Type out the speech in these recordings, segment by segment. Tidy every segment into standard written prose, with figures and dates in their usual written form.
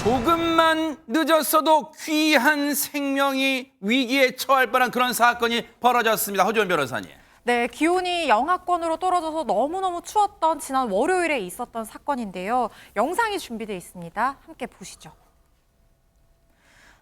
조금만 늦었어도 귀한 생명이 위기에 처할 뻔한 그런 사건이 벌어졌습니다. 허지원 변호사님. 네, 기온이 영하권으로 떨어져서 너무너무 추웠던 지난 월요일에 있었던 사건인데요. 영상이 준비되어 있습니다. 함께 보시죠.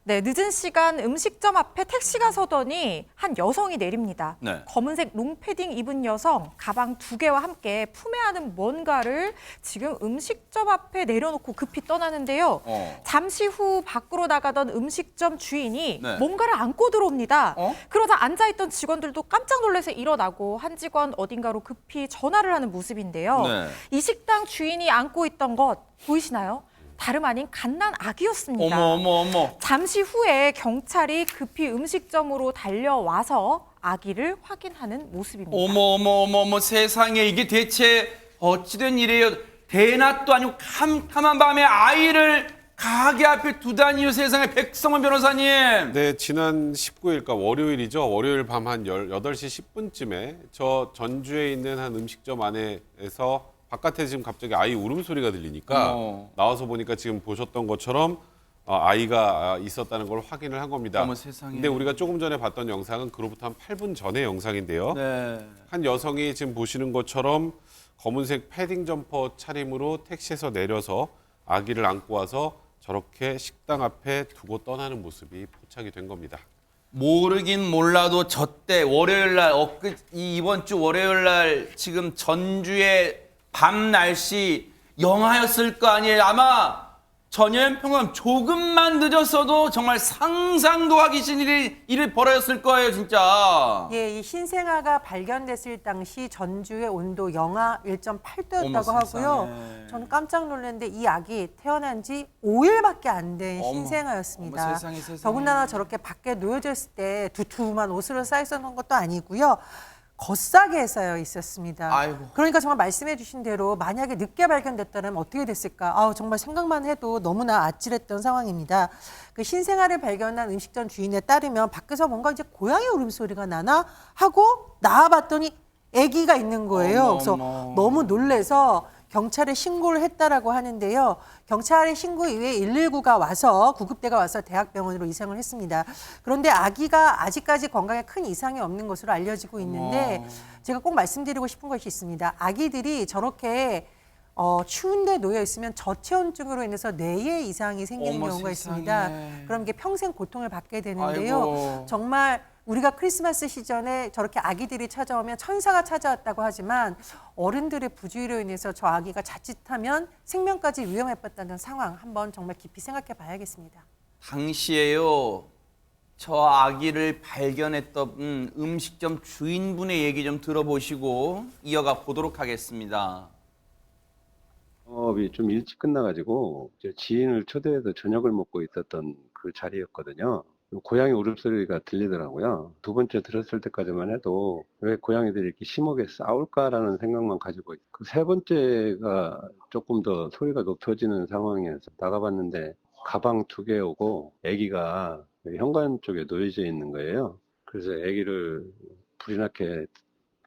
네, 늦은 시간 음식점 앞에 택시가 서더니 한 여성이 내립니다. 네. 검은색 롱패딩 입은 여성, 가방 2개와 함께 품에 안은 뭔가를 지금 음식점 앞에 내려놓고 급히 떠나는데요. 잠시 후 밖으로 나가던 음식점 주인이 네. 뭔가를 안고 들어옵니다. 그러다 앉아있던 직원들도 깜짝 놀라서 일어나고 한 직원 어딘가로 급히 전화를 하는 모습인데요. 네. 이 식당 주인이 안고 있던 것 보이시나요? 다름 아닌 갓난 아기였습니다. 어머. 잠시 후에 경찰이 급히 음식점으로 달려와서 아기를 확인하는 모습입니다. 어머 세상에 이게 대체 어찌된 일이에요. 대낮도 아니고 캄캄한 밤에 아이를 가게 앞에 두다니요. 세상에. 백성원 변호사님. 네, 지난 19일, 그러니까 월요일이죠. 월요일 밤 한 8시 10분쯤에 저 전주에 있는 한 음식점 안에서 바깥에 지금 갑자기 아이 울음소리가 들리니까 나와서 보니까 지금 보셨던 것처럼 아이가 있었다는 걸 확인을 한 겁니다. 어머 세상에. 근데 우리가 조금 전에 봤던 영상은 그로부터 한 8분 전의 영상인데요. 네. 한 여성이 지금 보시는 것처럼 검은색 패딩 점퍼 차림으로 택시에서 내려서 아기를 안고 와서 저렇게 식당 앞에 두고 떠나는 모습이 포착이 된 겁니다. 모르긴 몰라도 저때 월요일날 이번 주 월요일날 지금 전주의 밤 날씨 영하였을 거 아니에요. 아마 전현 평균 조금만 늦었어도 정말 상상도 하기 싫은 일이 벌어졌을 거예요, 진짜. 예, 이 흰생아가 발견됐을 당시 전주의 온도 영하 1.8도였다고 어머, 하고요. 세상에. 저는 깜짝 놀랐는데 이 아기 태어난 지 5일밖에 안 된 어머, 흰생아였습니다. 어머, 세상에. 더군다나 저렇게 밖에 놓여져 있을 때 두툼한 옷으로 쌓여 있었던 것도 아니고요. 겉싸게 쌓여 있었습니다. 아이고. 그러니까 정말 말씀해 주신 대로 만약에 늦게 발견됐다면 어떻게 됐을까? 정말 생각만 해도 너무나 아찔했던 상황입니다. 그 흰생아를 발견한 음식점 주인에 따르면 밖에서 뭔가 이제 고양이 울음소리가 나나 하고 나와봤더니 아기가 있는 거예요. 어머, 그래서 어머. 너무 놀래서 경찰에 신고를 했다라고 하는데요. 경찰의 신고 이후에 119가 와서 구급대가 와서 대학병원으로 이송을 했습니다. 그런데 아기가 아직까지 건강에 큰 이상이 없는 것으로 알려지고 있는데 제가 꼭 말씀드리고 싶은 것이 있습니다. 아기들이 저렇게 추운데 놓여 있으면 저체온증으로 인해서 뇌에 이상이 생기는 어머, 경우가 세상에. 있습니다. 그럼 이게 평생 고통을 받게 되는데요. 아이고. 정말 우리가 크리스마스 시즌에 저렇게 아기들이 찾아오면 천사가 찾아왔다고 하지만 어른들의 부주의로 인해서 저 아기가 자칫하면 생명까지 위험에 빠졌다는 상황 한번 정말 깊이 생각해 봐야겠습니다. 당시에요, 저 아기를 발견했던 음식점 주인분의 얘기 좀 들어보시고 이어가 보도록 하겠습니다. 영업이 좀 일찍 끝나가지고 이제 지인을 초대해서 저녁을 먹고 있었던 그 자리였거든요. 고양이 울음소리가 들리더라고요. 두 번째 들었을 때까지만 해도 왜 고양이들이 이렇게 심하게 싸울까라는 생각만 가지고 그 세 번째가 조금 더 소리가 높아지는 상황이어서 나가봤는데 가방 2개 오고 아기가 현관 쪽에 놓여져 있는 거예요. 그래서 아기를 불이 나게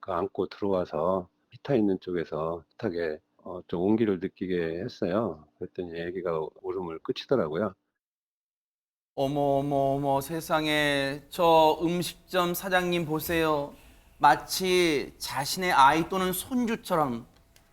안고 들어와서 히터 있는 쪽에서 따뜻하게 좀 온기를 느끼게 했어요. 그랬더니 아기가 울음을 그치더라고요. 어머 세상에. 저 음식점 사장님 보세요. 마치 자신의 아이 또는 손주처럼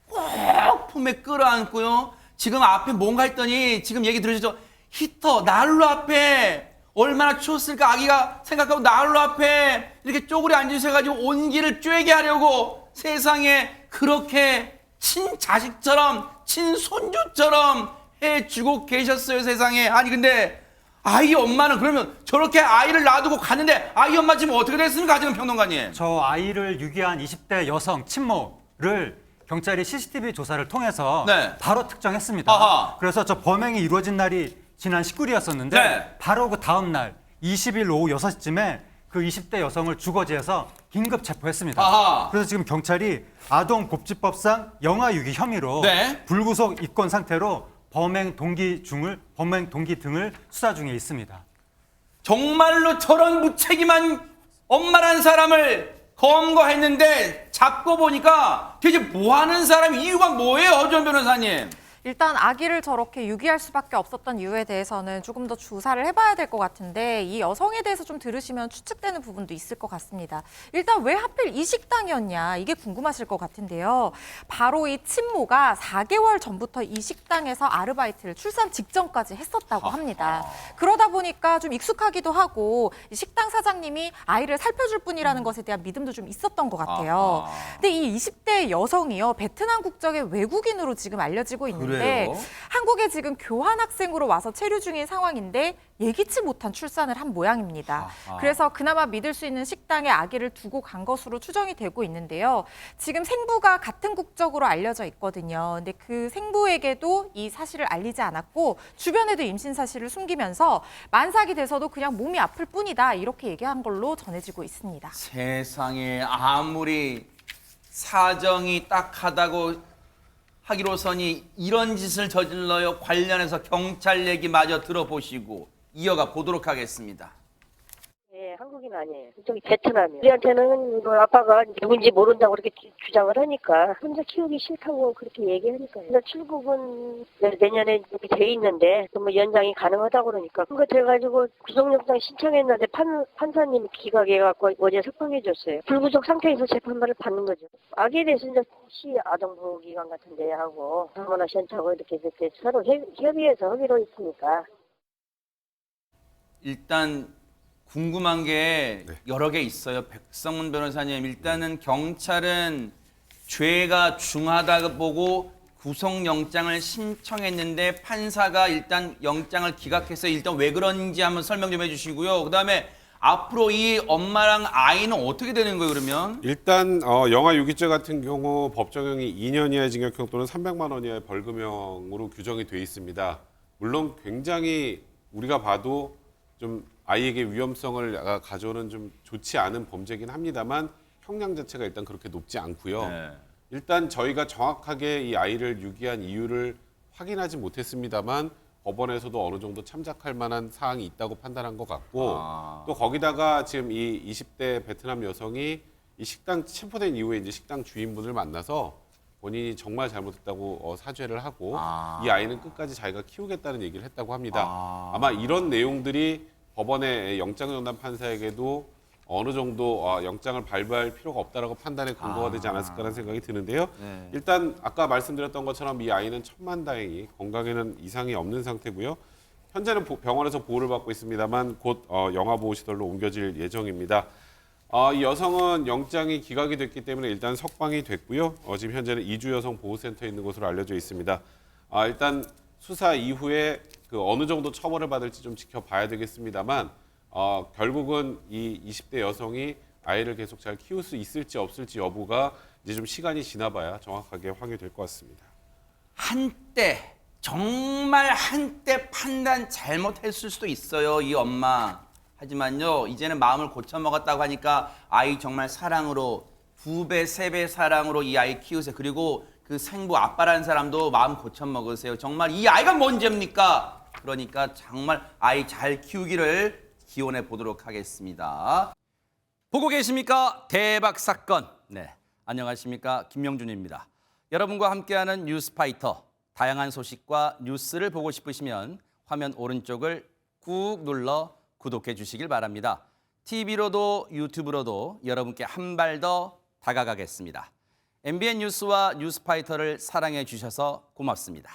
꼭 품에 끌어안고요. 지금 앞에 뭔가 했더니 지금 얘기 들으시죠? 히터, 난로 앞에 얼마나 추웠을까 아기가 생각하고 난로 앞에 이렇게 쪼그려 앉으셔가지고 온기를 쬐게 하려고 세상에 그렇게 친자식처럼 친손주처럼 해주고 계셨어요. 세상에. 아니 근데 아이 엄마는 그러면 저렇게 아이를 놔두고 갔는데 아이 엄마 지금 어떻게 됐습니까? 하지금 평론가님. 저 아이를 유기한 20대 여성 친모를 경찰이 CCTV 조사를 통해서 네. 바로 특정했습니다. 아하. 그래서 저 범행이 이루어진 날이 지난 19일이었었는데 네. 바로 그 다음 날 20일 오후 6시쯤에 그 20대 여성을 주거지에서 긴급 체포했습니다. 아하. 그래서 지금 경찰이 아동복지법상 영아유기 혐의로 네. 불구속 입건 상태로 범행 동기 등을 수사 중에 있습니다. 정말로 저런 무책임한 엄마란 사람을 검거했는데 잡고 보니까 도대체 뭐 하는 사람 이유가 뭐예요, 허지원 변호사님? 일단 아기를 저렇게 유기할 수밖에 없었던 이유에 대해서는 조금 더 조사를 해봐야 될 것 같은데 이 여성에 대해서 좀 들으시면 추측되는 부분도 있을 것 같습니다. 일단 왜 하필 이 식당이었냐 이게 궁금하실 것 같은데요. 바로 이 친모가 4개월 전부터 이 식당에서 아르바이트를 출산 직전까지 했었다고 합니다. 그러다 보니까 좀 익숙하기도 하고 이 식당 사장님이 아이를 살펴줄 분이라는 것에 대한 믿음도 좀 있었던 것 같아요. 근데 이 20대 여성이요 베트남 국적의 외국인으로 지금 알려지고 있는데 그래요? 한국에 지금 교환학생으로 와서 체류 중인 상황인데 예기치 못한 출산을 한 모양입니다. 그래서 그나마 믿을 수 있는 식당에 아기를 두고 간 것으로 추정이 되고 있는데요. 지금 생부가 같은 국적으로 알려져 있거든요. 근데 그 생부에게도 이 사실을 알리지 않았고 주변에도 임신 사실을 숨기면서 만삭이 돼서도 그냥 몸이 아플 뿐이다 이렇게 얘기한 걸로 전해지고 있습니다. 세상에 아무리 사정이 딱하다고 하기로서니 이런 짓을 저질러요. 관련해서 경찰 얘기마저 들어보시고 이어가 보도록 하겠습니다. 예, 한국인 아니에요. 저기 베트남이에요. 우리한테는 뭐 아빠가 누군지 모른다고 그렇게 주장을 하니까 혼자 키우기 싫다고 그렇게 얘기하니까 그래서 출국은 내년에 여기 돼 있는데 뭐 연장이 가능하다고 그러니까 그거 돼가지고 구속영장 신청했는데 판사님이 기각해갖고 어제 석방해줬어요. 불구속 상태에서 재판받을 받는 거죠. 아기에 대해서 이제 시 아동보호기관 같은 데 하고 사모나센터하고 이렇게 서로 협의해서 하기로 있으니까. 일단 궁금한 게 여러 개 있어요. 백성문 변호사님, 일단은 경찰은 죄가 중하다고 보고 구속영장을 신청했는데 판사가 일단 영장을 기각해서 일단 왜 그런지 한번 설명 좀 해주시고요. 그다음에 앞으로 이 엄마랑 아이는 어떻게 되는 거예요, 그러면? 일단 영아 유기죄 같은 경우 법정형이 2년 이하의 징역형 또는 300만 원 이하의 벌금형으로 규정이 돼 있습니다. 물론 굉장히 우리가 봐도 좀 아이에게 위험성을 가져오는 좀 좋지 않은 범죄긴 합니다만 형량 자체가 일단 그렇게 높지 않고요. 네. 일단 저희가 정확하게 이 아이를 유기한 이유를 확인하지 못했습니다만 법원에서도 어느 정도 참작할 만한 사항이 있다고 판단한 것 같고 또 거기다가 지금 이 20대 베트남 여성이 이 식당 체포된 이후에 이제 식당 주인분을 만나서 본인이 정말 잘못했다고 사죄를 하고 이 아이는 끝까지 자기가 키우겠다는 얘기를 했다고 합니다. 아마 이런 내용들이 법원의 영장전담 판사에게도 어느 정도 영장을 발부할 필요가 없다라고 판단에 근거가 되지 않았을까라는 생각이 드는데요. 네. 일단 아까 말씀드렸던 것처럼 이 아이는 천만다행히 건강에는 이상이 없는 상태고요. 현재는 병원에서 보호를 받고 있습니다만 곧 영아보호시설로 옮겨질 예정입니다. 이 여성은 영장이 기각이 됐기 때문에 일단 석방이 됐고요. 지금 현재는 이주 여성 보호센터에 있는 것으로 알려져 있습니다. 일단 수사 이후에 그 어느 정도 처벌을 받을지 좀 지켜봐야 되겠습니다만 결국은 이 20대 여성이 아이를 계속 잘 키울 수 있을지 없을지 여부가 이제 좀 시간이 지나봐야 정확하게 확인될 것 같습니다. 한때 정말 한때 판단 잘못했을 수도 있어요, 이 엄마. 하지만요, 이제는 마음을 고쳐먹었다고 하니까 아이 정말 사랑으로 2배, 3배 사랑으로 이 아이 키우세요. 그리고 그 생부 아빠라는 사람도 마음 고쳐먹으세요. 정말 이 아이가 뭔 죄입니까? 그러니까 정말 아이 잘 키우기를 기원해 보도록 하겠습니다. 보고 계십니까? 대박 사건. 네, 안녕하십니까? 김명준입니다. 여러분과 함께하는 뉴스파이터. 다양한 소식과 뉴스를 보고 싶으시면 화면 오른쪽을 꾹 눌러 구독해 주시길 바랍니다. TV로도 유튜브로도 여러분께 한 발 더 다가가겠습니다. MBN 뉴스와 뉴스파이터를 사랑해 주셔서 고맙습니다.